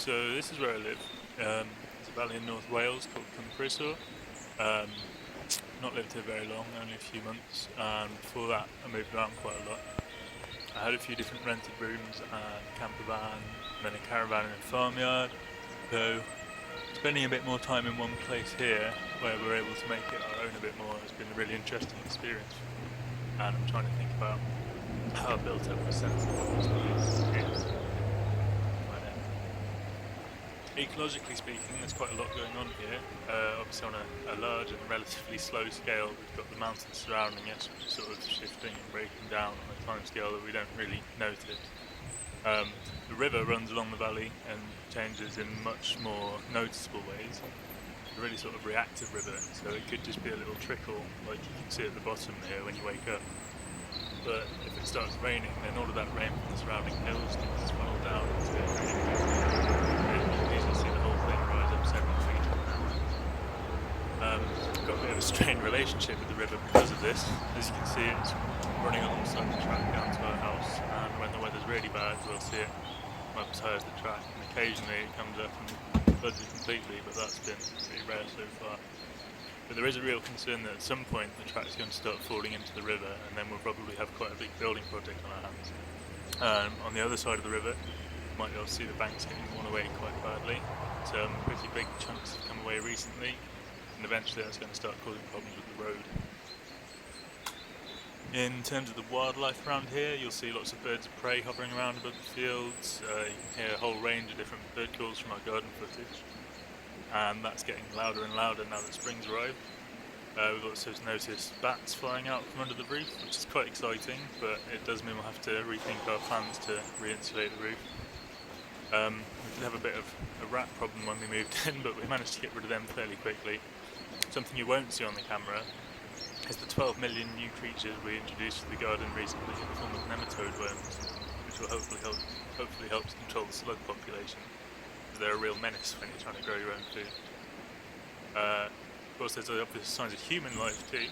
So this is where I live. It's a valley in North Wales called Cwmfrysor. Um, not lived here very long, only a few months, and before that I moved around quite a lot. I had a few different rented rooms and a camper van, and then a caravan in a farmyard. So spending a bit more time in one place here, where we're able to make it our own a bit more, has been a really interesting experience for me. And I'm trying to think about how I built up a sense of what this place is. Ecologically speaking, there's quite a lot going on here. Obviously on a large and relatively slow scale, we've got the mountains surrounding us, which is sort of shifting and breaking down on a time scale that we don't really notice. The river runs along the valley and changes in much more noticeable ways. It's a really sort of reactive river, so it could just be a little trickle like you can see at the bottom here when you wake up. But if it starts raining, then all of that rain from the surrounding hills gets funneled down into it. You can easily see the whole thing rise up several feet an hour. I've got a bit of a strained relationship with the river because of this. As you can see, it's running alongside the track down to our house, and when the weather's really bad, we'll see it up as high as the track, and occasionally it comes up and floods it completely, but that's been pretty rare so far. But there is a real concern that at some point the track's going to start falling into the river, and then we'll probably have quite a big building project on our hands. On the other side of the river, you might be able to see the banks getting worn away quite badly. Some pretty big chunks have come away recently, and eventually that's going to start causing problems with the road. In terms of the wildlife around here, you'll see lots of birds of prey hovering around above the fields. You can hear a whole range of different bird calls from our garden footage. And that's getting louder and louder now that spring's arrived. We've also noticed bats flying out from under the roof, which is quite exciting, but it does mean we'll have to rethink our plans to re-insulate the roof. We did have a bit of a rat problem when we moved in, but we managed to get rid of them fairly quickly. Something you won't see on the camera is the 12 million new creatures we introduced to the garden recently in the form of nematode worms, which will hopefully help to control the slug population. They're a real menace when you're trying to grow your own food. Of course, there's obvious signs of human life too.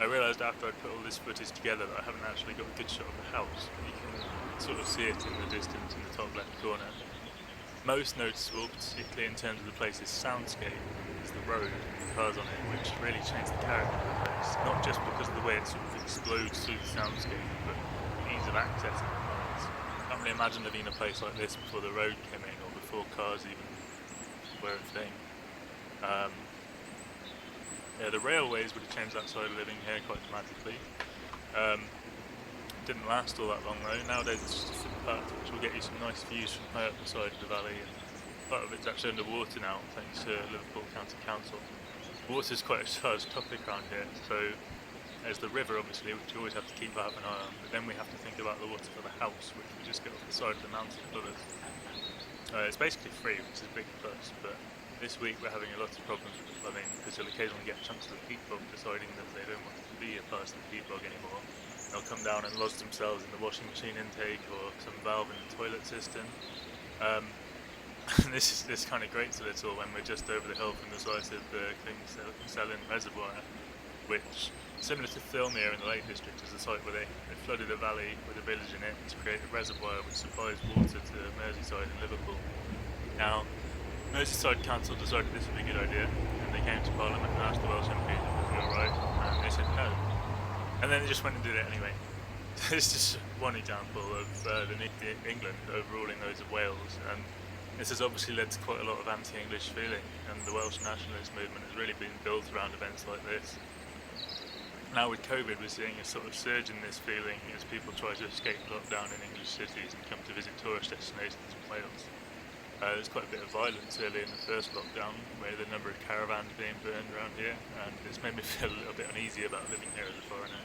I realised after I'd put all this footage together that I haven't actually got a good shot of the house. You can sort of see it in the distance in the top left corner. Most noticeable, particularly in terms of the place's soundscape, is the road and the cars on it, which really change the character of the place. Not just because of the way it sort of explodes through the soundscape, but the ease of accessing the lines. I can't really imagine living in a place like this before the road came in, or before cars even were a thing. The railways would have changed that side of living here quite dramatically. Didn't last all that long though. Nowadays it's just a footpath which will get you some nice views from high up the side of the valley, and part of it's actually underwater now thanks to Liverpool County Council. Water's quite a charged topic around here, so there's the river obviously, which you always have to keep an eye on, but then we have to think about the water for the house, which we just get off the side of the mountain above us. It's basically free, which is a big plus, but this week we're having a lot of problems with the plumbing, because you'll occasionally get chunks of the peat bog deciding that they don't want to be a part of the peat bog anymore. They'll come down and lodge themselves in the washing machine intake or some valve in the toilet system. This kind of grates a little when we're just over the hill from the site of the Cwmfrysor reservoir, which, similar to Thirlmere in the Lake District, is the site where they flooded a valley with a village in it to create a reservoir which supplies water to Merseyside and Liverpool. Now, Merseyside Council decided this would be a good idea, and they came to Parliament and asked the Welsh MPs if it would be alright, and they said no. And then they just went and did it anyway. It's just one example of England overruling those of Wales, and this has obviously led to quite a lot of anti-English feeling, and the Welsh nationalist movement has really been built around events like this. Now with COVID, we're seeing a sort of surge in this feeling as people try to escape lockdown in English cities and come to visit tourist destinations in Wales. There's quite a bit of violence early in the first lockdown, where the number of caravans being burned around here, and it's made me feel a little bit uneasy about living here as a foreigner.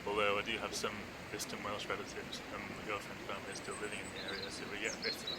Although I do have some distant Welsh relatives, and my girlfriend's family is still living in the area, so we get a bit of